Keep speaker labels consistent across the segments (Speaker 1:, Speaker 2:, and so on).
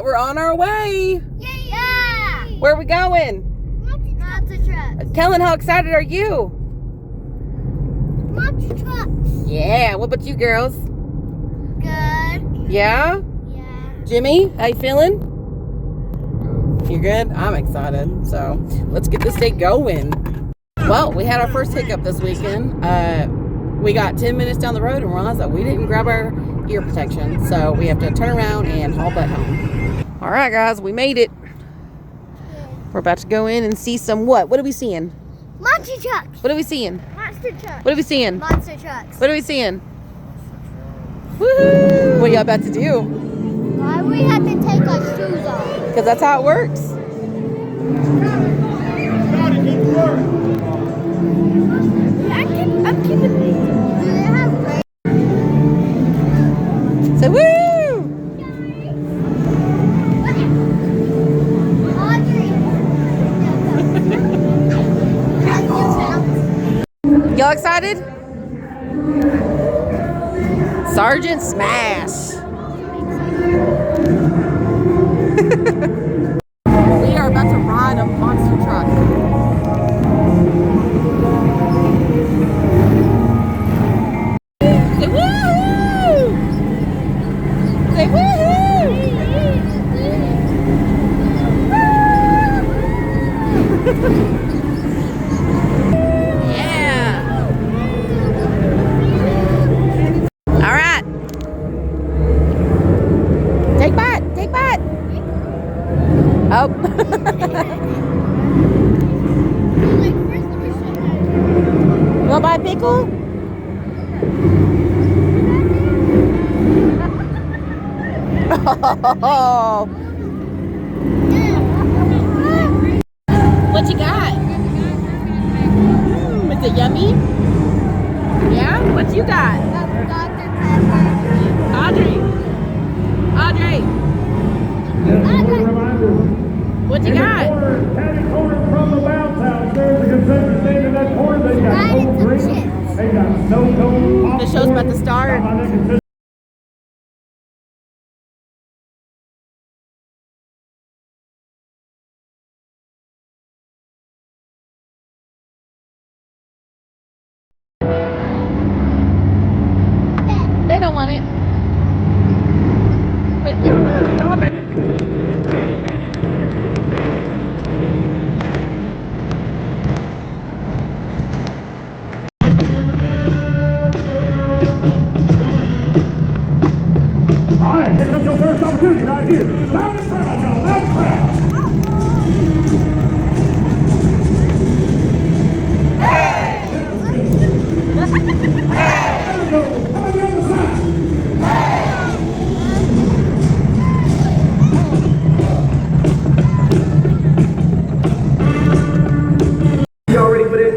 Speaker 1: We're on our way.
Speaker 2: Yeah!
Speaker 1: Where are we going?
Speaker 2: Monster trucks.
Speaker 1: Kellin, how excited are you?
Speaker 2: Monster trucks.
Speaker 1: Yeah. What about you girls?
Speaker 2: Good.
Speaker 1: Yeah?
Speaker 2: Yeah.
Speaker 1: Jimmy, how you feeling? You're good? I'm excited. So let's get this day going. Well, we had our first hiccup this weekend. We got 10 minutes down the road and realized that we didn't grab our ear protection. So we have to turn around and haul butt home. All right, guys, we made it. We're about to go in and see some what? What are we seeing?
Speaker 2: Monster trucks.
Speaker 1: What are we seeing?
Speaker 2: Monster trucks.
Speaker 1: What are we seeing?
Speaker 2: Monster trucks.
Speaker 1: What are we seeing? Woohoo! What are y'all about to do?
Speaker 2: Why we have to take our shoes off?
Speaker 1: Because that's how it works.
Speaker 2: I'm keeping these. Do they have great?
Speaker 1: Say woo!
Speaker 2: Audrey.
Speaker 1: Y'all excited? Sergeant Smash. We are about to ride a monster truck. Say woohoo! Say woohoo! Yeah! All right. Take bite. Take bite. Oh. You want to buy a pickle? Oh. What you got? Is it yummy? Yeah? What you got?
Speaker 2: Dr. Pepper.
Speaker 1: Audrey. Audrey. What you got?
Speaker 3: From the bounce house, there's a concession stand in that corner. They got cold drinks. They got snow cones.
Speaker 1: The show's about to start. They don't want it. Stop it.
Speaker 3: All right, here comes your first opportunity right here. Loud and proud, y'all. Loud and proud. There we go. How about the other side? Y'all ready for this?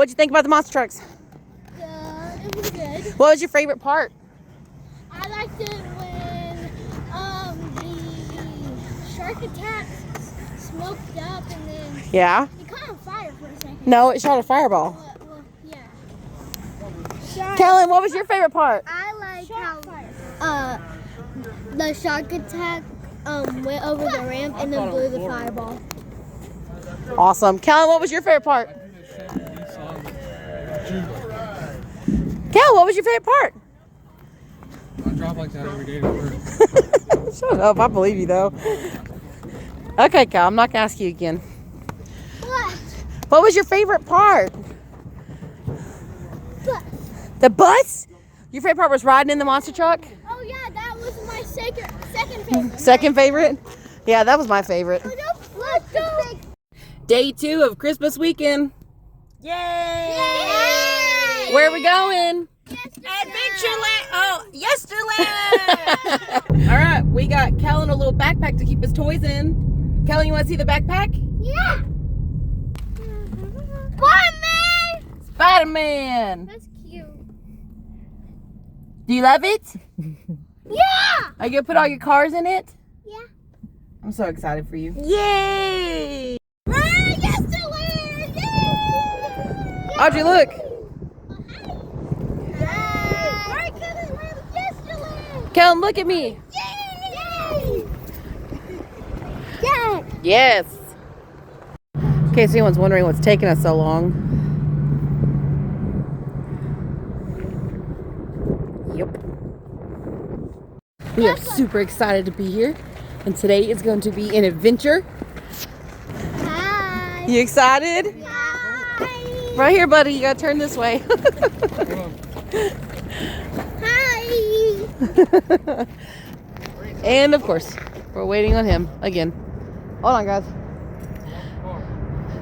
Speaker 1: what'd you think about the monster trucks?
Speaker 2: It was good.
Speaker 1: What was your favorite part?
Speaker 2: I liked it when the shark attack smoked up and then
Speaker 1: Yeah?
Speaker 2: it caught on fire for a second.
Speaker 1: No, it shot a fireball.
Speaker 2: Well, yeah.
Speaker 1: Kellin, what was your favorite part?
Speaker 2: I like how the shark attack went over the ramp and then blew the fireball.
Speaker 1: Awesome. Kellin, what was your favorite part? Kellin, what was your favorite part?
Speaker 4: I drive like that every day to work.
Speaker 1: Shut up, I believe you though. Okay, Cal, I'm not gonna ask you again.
Speaker 2: What?
Speaker 1: What was your favorite part? The bus? Your favorite part was riding in the monster truck?
Speaker 2: Oh yeah, that was my second favorite.
Speaker 1: Second favorite? Yeah, that was my favorite.
Speaker 2: Let's go.
Speaker 1: Day 2 of Christmas weekend.
Speaker 5: Yay!
Speaker 2: Yay!
Speaker 1: Where are we going?
Speaker 5: Adventureland! Oh, Yesterland!
Speaker 1: All right, we got Kellin a little backpack to keep his toys in. Kellin, you want to see the backpack?
Speaker 2: Yeah. Spider-Man.
Speaker 1: Spider-Man.
Speaker 2: That's cute.
Speaker 1: Do you love it?
Speaker 2: Yeah.
Speaker 1: Are you gonna put all your cars in it?
Speaker 2: Yeah.
Speaker 1: I'm so excited for you.
Speaker 5: Yay!
Speaker 2: Yesterland. Yay!
Speaker 1: Audrey, look.
Speaker 2: Yay! Yesterland.
Speaker 1: Kellin, look at me.
Speaker 2: Yay! Yay!
Speaker 1: Yes. In case anyone's wondering what's taking us so long. Yep. We are super excited to be here. And today is going to be an adventure.
Speaker 2: Hi.
Speaker 1: You excited?
Speaker 2: Hi.
Speaker 1: Right here, buddy. You gotta turn this way.
Speaker 2: Hi.
Speaker 1: And of course, we're waiting on him again. Hold on, guys.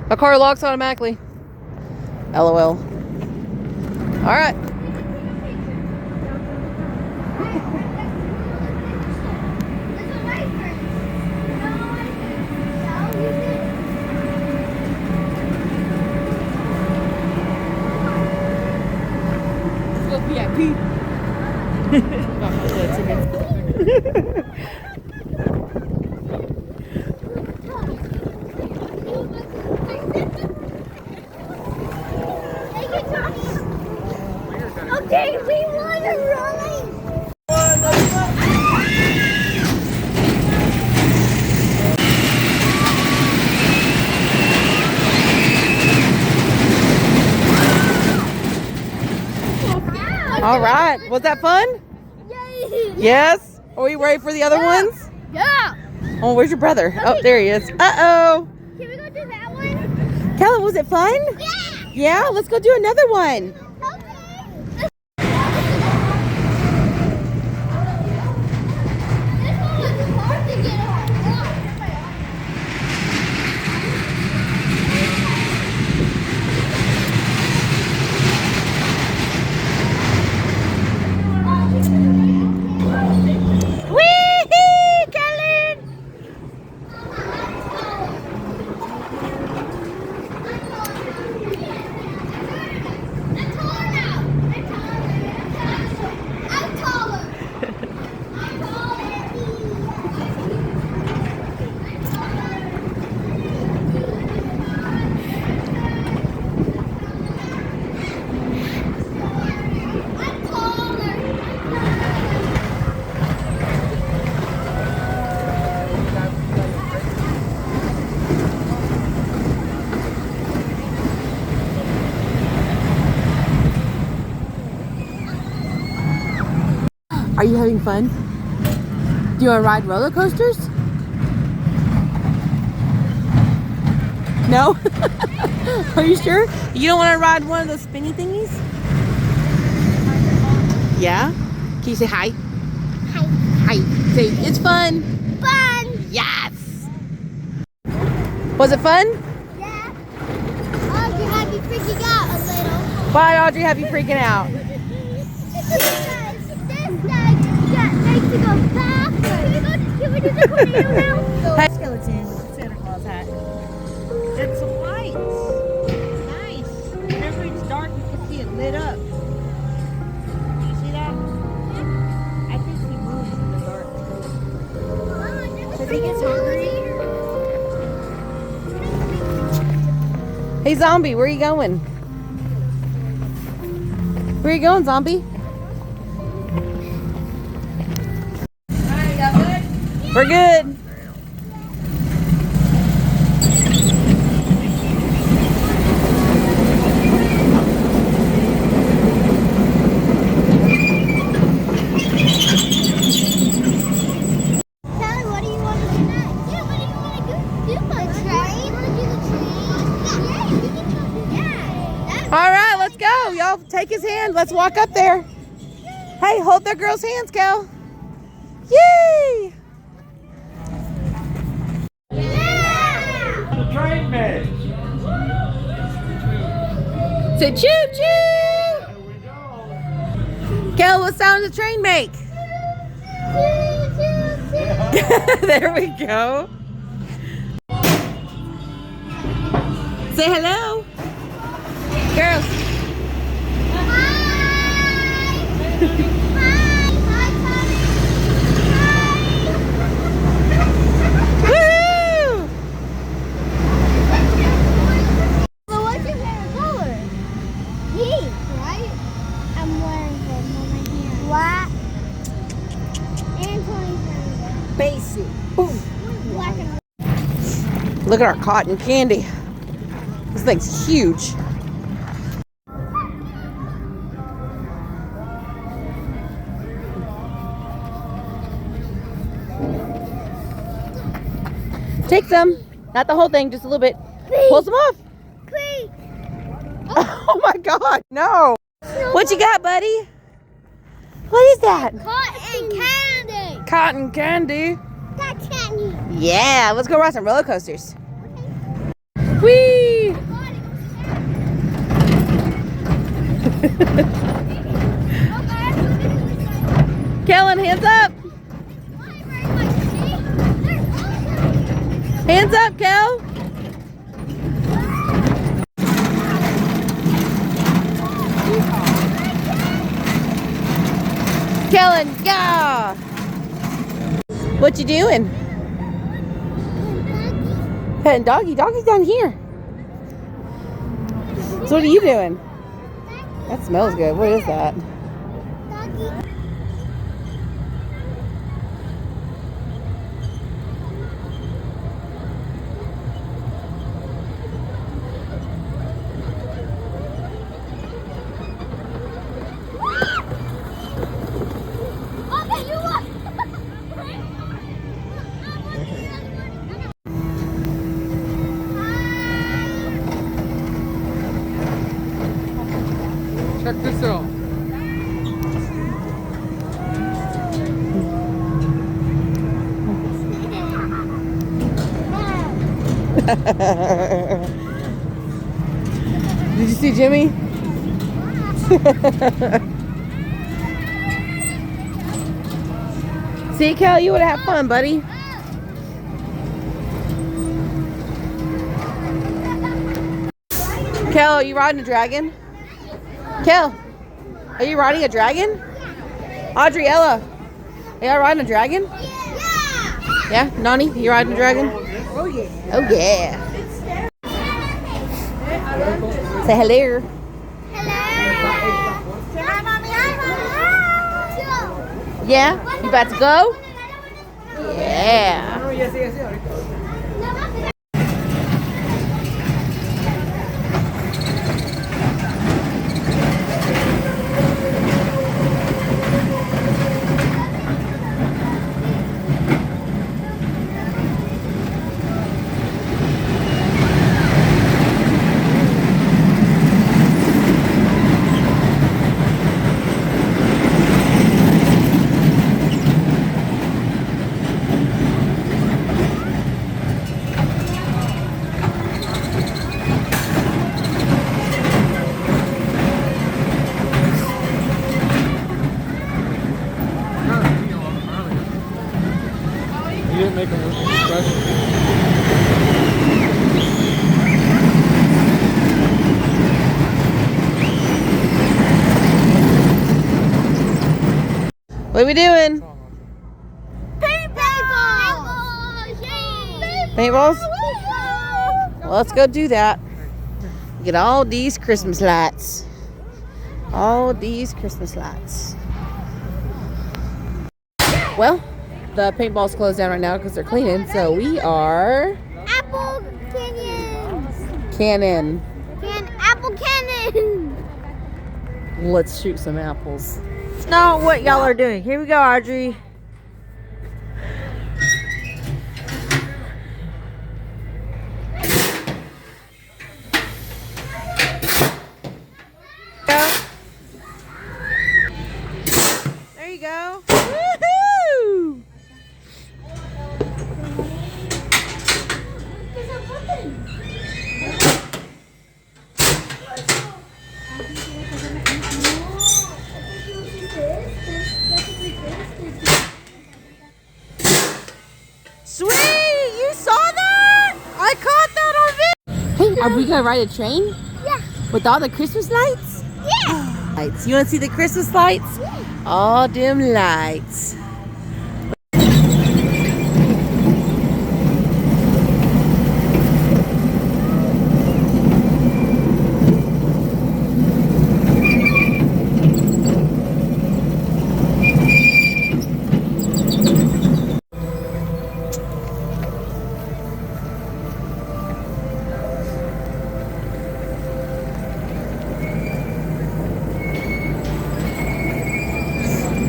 Speaker 1: My car locks automatically. LOL. All right. VIP.
Speaker 2: Okay, we want to run.
Speaker 1: All right. Was that fun?
Speaker 2: Yay!
Speaker 1: Yes. Are we ready for the other ones?
Speaker 2: Yeah.
Speaker 1: Oh, where's your brother? Oh, there he is. Uh-oh.
Speaker 2: Can we go do that one?
Speaker 1: Kellin, was it fun?
Speaker 2: Yeah.
Speaker 1: Yeah, let's go do another one.
Speaker 2: Okay.
Speaker 1: Whee! Kellin! Are you having fun? Do you want to ride roller coasters? No? Are you sure? You don't want to ride one of those spinny thingies? Yeah? Can you say hi?
Speaker 2: Hi.
Speaker 1: Hi. Say, it's fun.
Speaker 2: Fun.
Speaker 1: Yes. Was it fun?
Speaker 2: Yeah. Oh, you had me freaking out a little.
Speaker 1: Why, Audrey, have you freaking out?
Speaker 2: Makes you go backwards. Can we do the tornado now?
Speaker 1: Hey.
Speaker 5: Skeleton with Santa Claus hat. And some lights. Nice. Remember lit up. You see that? I think he moves in the dark. Because he gets hungry.
Speaker 1: Hey, Zombie, where are you going? Where are you going, Zombie? We're good.
Speaker 2: Kelly, what do you want to do next? Yeah, what do you want to do? The train? You want to do the train? Yeah, you can do that.
Speaker 1: All right, let's go. Y'all take his hand. Let's walk up there. Hey, hold that girl's hands, Kel. Yay!
Speaker 3: The train man.
Speaker 1: Say choo choo.
Speaker 3: Here we go.
Speaker 1: Kel, what sound does the train make? There we go. Say hello. Girls. Woo!
Speaker 2: So what's your favorite color? Pink, right? I'm wearing them on my hand. Black. And Tony's wearing them.
Speaker 5: Basic.
Speaker 2: Black and
Speaker 1: Look at our cotton candy. This thing's huge. Take some. Not the whole thing, just a little bit. Pull some off.
Speaker 2: pink.
Speaker 1: Oh my God, no. What you got, buddy? What is that?
Speaker 2: Cotton candy.
Speaker 1: Cotton candy.
Speaker 2: That's candy.
Speaker 1: Yeah, let's go ride some roller coasters. Whee! Kellin, hands up. Hands up, Kel. Kellin, yeah. What you doing? Petting doggy. Doggy's down here. So what are you doing? That smells good. What is that?
Speaker 2: Okay, you look.
Speaker 4: Check this out.
Speaker 1: Did you see Jimmy? See, Kel, you would have had fun, buddy. Kel, are you riding a dragon? Kel, are you riding a dragon? Audrey, Ella, are y'all riding a dragon? Yeah, Nani, you riding a dragon?
Speaker 5: Oh, yeah.
Speaker 1: Oh yeah. Say hello. Yeah, you about to go? Yeah.
Speaker 4: You didn't make them special.
Speaker 1: What are we doing? Paintballs? Well, let's go do that. Get all these Christmas lights. All these Christmas lights. Well, the paintball's closed down right now because they're cleaning. So we are
Speaker 2: Apple canyons.
Speaker 1: cannon.
Speaker 2: Apple cannon.
Speaker 1: Let's shoot some apples.
Speaker 5: It's not what y'all are doing. Here we go, Audrey. There you go. Woohoo! Sweet! You saw that? I caught that on video.
Speaker 1: Hey, are we gonna ride a train?
Speaker 2: Yeah.
Speaker 1: With all the Christmas lights?
Speaker 2: Yeah.
Speaker 1: Lights. You wanna see the Christmas lights? All dim lights.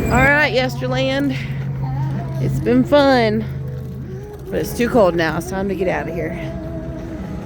Speaker 1: All right, Yesterland. It's been fun, but it's too cold now. It's time to get out of here.